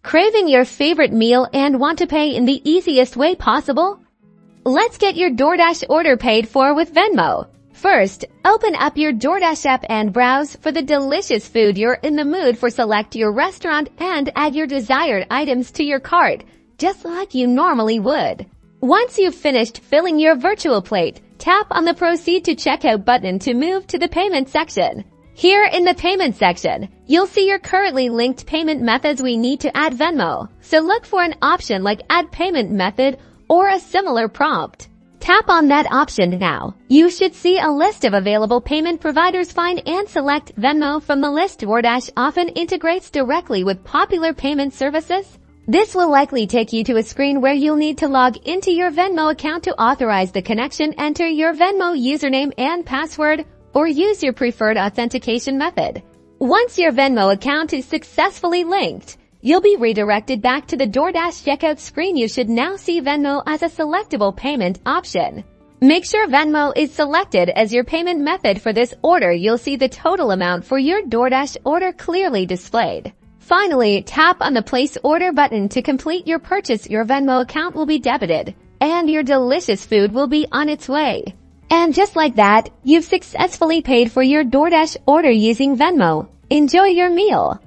Craving your favorite meal and want to pay in the easiest way possible? Let's get your DoorDash order paid for with Venmo. First, open up your DoorDash app and browse for the delicious food you're in the mood for. Select your restaurant and add your desired items to your cart, just like you normally would. Once you've finished filling your virtual plate, tap on the Proceed to Checkout button to move to the payment section. Here in the payment section, you'll see your currently linked payment methods. We need to add Venmo, so look for an option like Add Payment Method or a similar prompt. Tap on that option now. You should see a list of available payment providers. Find and select Venmo from the list. DoorDash often integrates directly with popular payment services. This will likely take you to a screen where you'll need to log into your Venmo account to authorize the connection. Enter your Venmo username and password, or use your preferred authentication method. Once your Venmo account is successfully linked, you'll be redirected back to the DoorDash checkout screen. You should now see Venmo as a selectable payment option. Make sure Venmo is selected as your payment method for this order. You'll see the total amount for your DoorDash order clearly displayed. Finally, tap on the Place Order button to complete your purchase. Your Venmo account will be debited, and your delicious food will be on its way. And just like that, you've successfully paid for your DoorDash order using Venmo. Enjoy your meal.